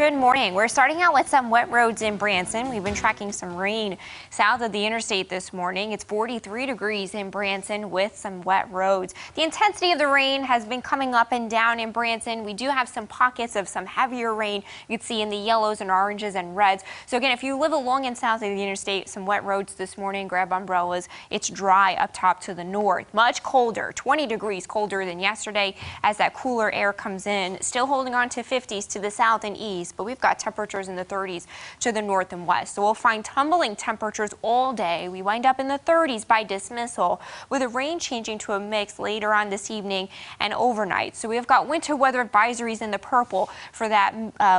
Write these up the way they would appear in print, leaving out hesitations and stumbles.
Good morning. We're starting out with some wet roads in Branson. We've been tracking some rain south of the interstate this morning. It's 43 degrees in Branson with some wet roads. The intensity of the rain has been coming up and down in Branson. We do have some pockets of some heavier rain you can see in the yellows and oranges and reds. So again, if you live along and south of the interstate, some wet roads this morning, grab umbrellas. It's dry up top to the north. Much colder, 20 degrees colder than yesterday as that cooler air comes in. Still holding on to 50s to the south and east, but we've got temperatures in the 30s to the north and west. So we'll find tumbling temperatures all day. We wind up in the 30s by dismissal, with the rain changing to a mix later on this evening and overnight. So we've got winter weather advisories in the purple for that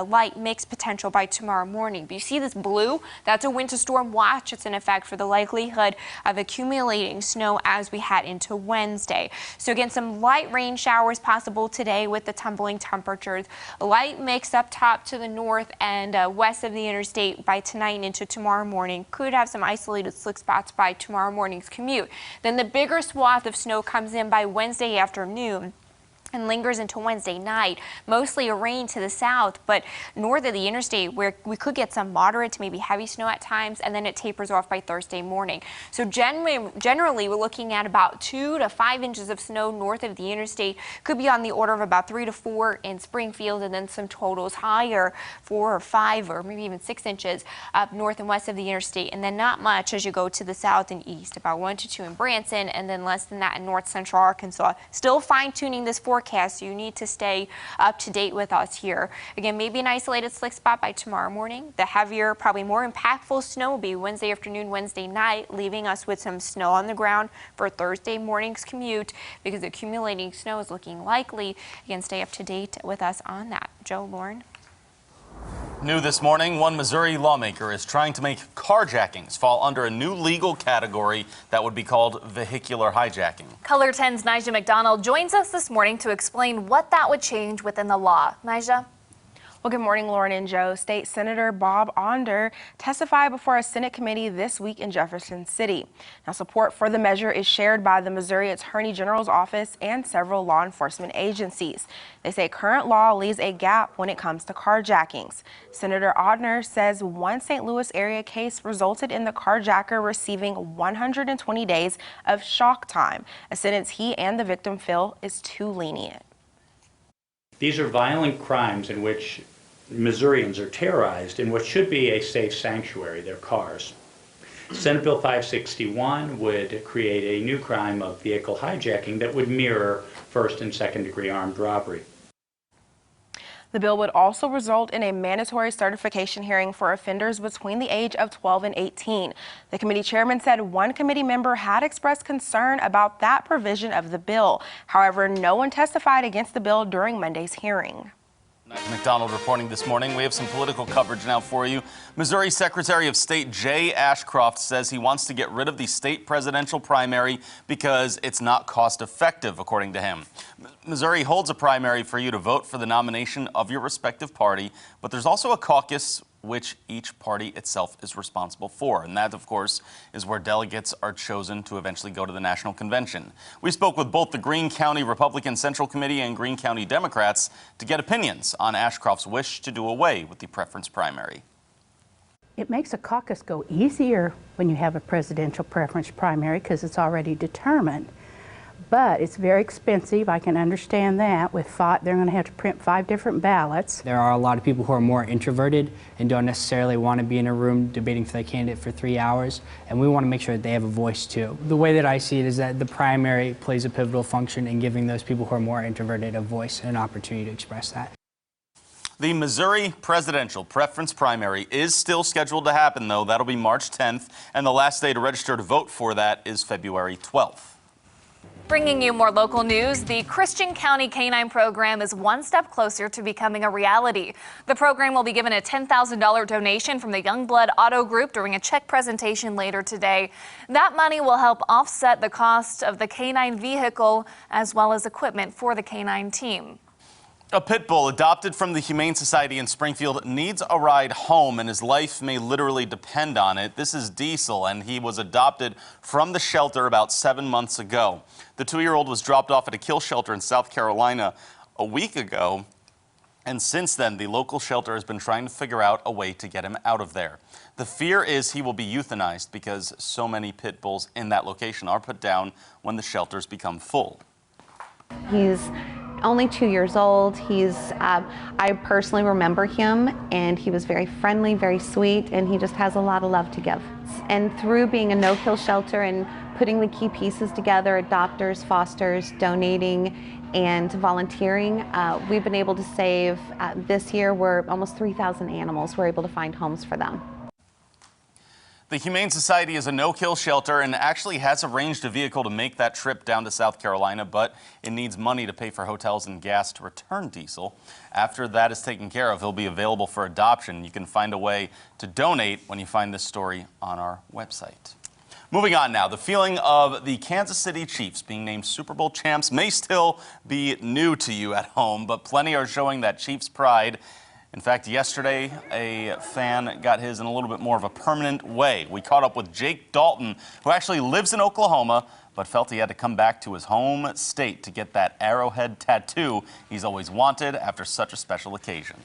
light mix potential by tomorrow morning. But you see this blue? That's a winter storm watch. It's in effect for the likelihood of accumulating snow as we head into Wednesday. So again, some light rain showers possible today with the tumbling temperatures. A light mix up top to the north and west of the interstate by tonight and into tomorrow morning. Could have some isolated slick spots by tomorrow morning's commute. Then the bigger swath of snow comes in by Wednesday afternoon and lingers into Wednesday night. Mostly a rain to the south, but north of the interstate where we could get some moderate to maybe heavy snow at times, and then it tapers off by Thursday morning. So generally we're looking at about 2 to 5 inches of snow north of the interstate. Could be on the order of about 3 to 4 in Springfield, and then some totals higher, 4 or 5 or maybe even 6 inches up north and west of the interstate, and then not much as you go to the south and east, about 1 to 2 in Branson, and then less than that in north central Arkansas. Still fine-tuning this forecast, so you need to stay up to date with us here. Again, maybe an isolated slick spot by tomorrow morning. The heavier, probably more impactful snow will be Wednesday afternoon, Wednesday night, leaving us with some snow on the ground for Thursday morning's commute, because accumulating snow is looking likely. Again, stay up to date with us on that. Joe, Lauren. New this morning, one Missouri lawmaker is trying to make carjackings fall under a new legal category that would be called vehicular hijacking. Color 10's Nija McDonald joins us this morning to explain what that would change within the law. Nija? Well, good morning, Lauren and Joe. State Senator Bob Onder testified before a Senate committee this week in Jefferson City. Now, support for the measure is shared by the Missouri Attorney General's office and several law enforcement agencies. They say current law leaves a gap when it comes to carjackings. Senator Onder says one St. Louis area case resulted in the carjacker receiving 120 days of shock time, a sentence he and the victim feel is too lenient. These are violent crimes in which Missourians are terrorized in what should be a safe sanctuary, their cars. Senate Bill 561 would create a new crime of vehicle hijacking that would mirror first and second degree armed robbery. The bill would also result in a mandatory certification hearing for offenders between the age of 12 and 18. The committee chairman said one committee member had expressed concern about that provision of the bill. However, no one testified against the bill during Monday's hearing. McDonald reporting this morning. We have some political coverage now for you. Missouri Secretary of State Jay Ashcroft says he wants to get rid of the state presidential primary because it's not cost effective, according to him. Missouri holds a primary for you to vote for the nomination of your respective party, but there's also a caucus which each party itself is responsible for. And that, of course, is where delegates are chosen to eventually go to the national convention. We spoke with both the Greene County Republican Central Committee and Greene County Democrats to get opinions on Ashcroft's wish to do away with the preference primary. It makes a caucus go easier when you have a presidential preference primary because it's already determined. But it's very expensive. I can understand that. With FOUTCH, they're going to have to print 5 different ballots. There are a lot of people who are more introverted and don't necessarily want to be in a room debating for their candidate for 3 hours, and we want to make sure that they have a voice too. The way that I see it is that the primary plays a pivotal function in giving those people who are more introverted a voice and an opportunity to express that. The Missouri presidential preference primary is still scheduled to happen, though. That'll be March 10th, and the last day to register to vote for that is February 12th. Bringing you more local news, the Christian County Canine Program is one step closer to becoming a reality. The program will be given a $10,000 donation from the Youngblood Auto Group during a check presentation later today. That money will help offset the cost of the canine vehicle as well as equipment for the canine team. A pit bull adopted from the Humane Society in Springfield needs a ride home, and his life may literally depend on it. This is Diesel, and he was adopted from the shelter about 7 months ago. The 2-year-old was dropped off at a kill shelter in South Carolina a week ago. And since then, the local shelter has been trying to figure out a way to get him out of there. The fear is he will be euthanized because so many pit bulls in that location are put down when the shelters become full. He's only 2 years old. I personally remember him, and he was very friendly, very sweet, and he just has a lot of love to give. And through being a no-kill shelter and putting the key pieces together, adopters, fosters, donating, and volunteering, we've been able to save, this year, we're almost 3,000 animals. We're able to find homes for them. The Humane Society is a no-kill shelter and actually has arranged a vehicle to make that trip down to South Carolina, but it needs money to pay for hotels and gas to return Diesel. After that is taken care of, he'll be available for adoption. You can find a way to donate when you find this story on our website. Moving on now, the feeling of the Kansas City Chiefs being named Super Bowl champs may still be new to you at home, but plenty are showing that Chiefs pride. In fact, yesterday, a fan got his in a little bit more of a permanent way. We caught up with Jake Dalton, who actually lives in Oklahoma, but felt he had to come back to his home state to get that arrowhead tattoo he's always wanted after such a special occasion.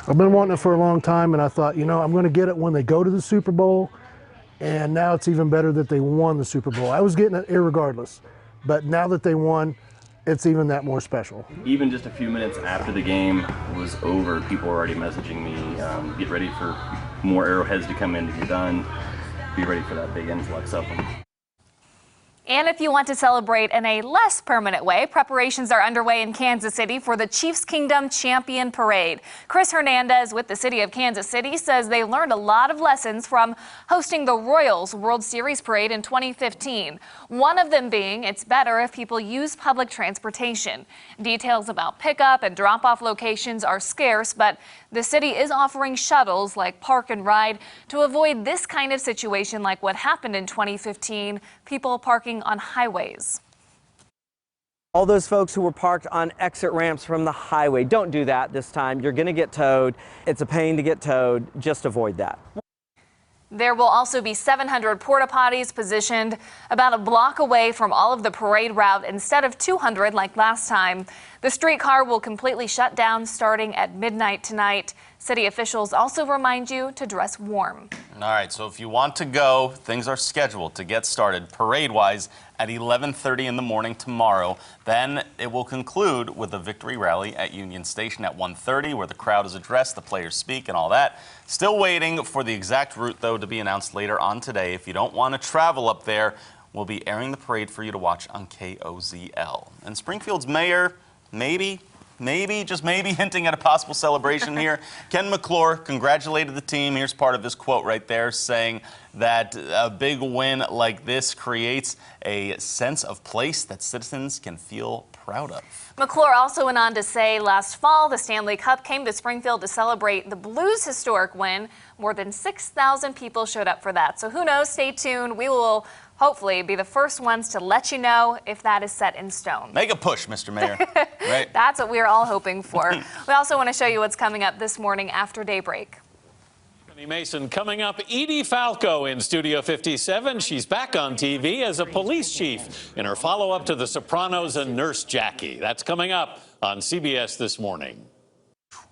I've been wanting it for a long time, and I thought, you know, I'm going to get it when they go to the Super Bowl, and now it's even better that they won the Super Bowl. I was getting it irregardless, but now that they won, it's even that more special. Even just a few minutes after the game was over, people were already messaging me, get ready for more arrowheads to come in if you're done. Be ready for that big influx of them. And if you want to celebrate in a less permanent way, preparations are underway in Kansas City for the Chiefs Kingdom Champion Parade. Chris Hernandez with the City of Kansas City says they learned a lot of lessons from hosting the Royals World Series Parade in 2015. One of them being it's better if people use public transportation. Details about pickup and drop-off locations are scarce, but the city is offering shuttles like Park and Ride to avoid this kind of situation like what happened in 2015, people parking on highways. All those folks who were parked on exit ramps from the highway, don't do that this time. You're going to get towed. It's a pain to get towed. Just avoid that. There will also be 700 porta potties positioned about a block away from all of the parade route instead of 200 like last time. The streetcar will completely shut down starting at midnight tonight. City officials also remind you to dress warm. All right, so if you want to go, things are scheduled to get started parade-wise at 11:30 in the morning tomorrow. Then it will conclude with a victory rally at Union Station at 1:30 where the crowd is addressed, the players speak and all that. Still waiting for the exact route, though, to be announced later on today. If you don't want to travel up there, we'll be airing the parade for you to watch on KOZL. And Springfield's mayor, maybe, just maybe, hinting at a possible celebration here. Ken McClure congratulated the team. Here's part of his quote right there, saying that a big win like this creates a sense of place that citizens can feel proud of. McClure also went on to say last fall the Stanley Cup came to Springfield to celebrate the Blues' historic win. More than 6,000 people showed up for that. So who knows? Stay tuned. We will hopefully be the first ones to let you know if that is set in stone. Make a push, Mr. Mayor. Right? That's what we're all hoping for. We also want to show you what's coming up this morning after daybreak. Mason coming up, Edie Falco in Studio 57. She's back on TV as a police chief in her follow-up to The Sopranos and Nurse Jackie. That's coming up on CBS This Morning.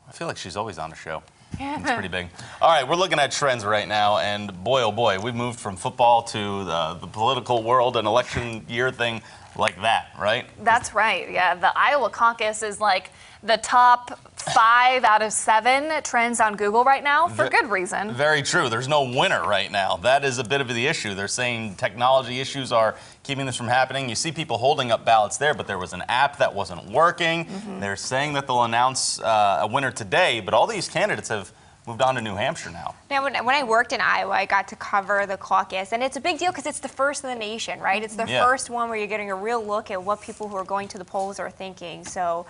I feel like she's always on the show. It's pretty big. All right, we're looking at trends right now, and boy, oh boy, we've moved from football to the political world and election year thing like that, right? That's right, yeah. The Iowa caucus is like the top 5 out of 7 trends on Google right now, for good reason. Very true. There's no winner right now. That is a bit of the issue. They're saying technology issues are keeping this from happening. You see people holding up ballots there, but there was an app that wasn't working. They're saying that they'll announce a winner today, but all these candidates have moved on to New Hampshire now. Now, when I worked in Iowa, I got to cover the caucus, and it's a big deal because it's the first in the nation, right? It's the first one where you're getting a real look at what people who are going to the polls are thinking. So,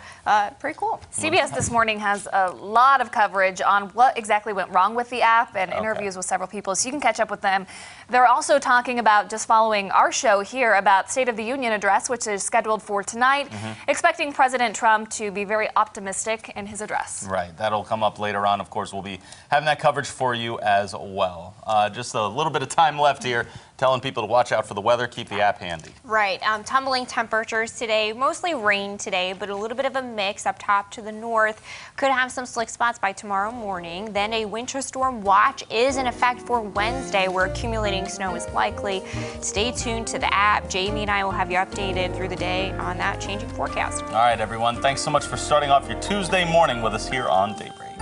pretty cool. CBS This Morning has a lot of coverage on what exactly went wrong with the app and interviews with several people, so you can catch up with them. They're also talking about, just following our show here, about State of the Union address, which is scheduled for tonight, expecting President Trump to be very optimistic in his address. Right. That'll come up later on. Of course, we'll be having that coverage for you as well. Just a little bit of time left here, telling people to watch out for the weather, keep the app handy. Right, tumbling temperatures today, mostly rain today, but a little bit of a mix up top to the north. Could have some slick spots by tomorrow morning. Then a winter storm watch is in effect for Wednesday, where accumulating snow is likely. Stay tuned to the app. Jamie and I will have you updated through the day on that changing forecast. All right, everyone, thanks so much for starting off your Tuesday morning with us here on Daybreak.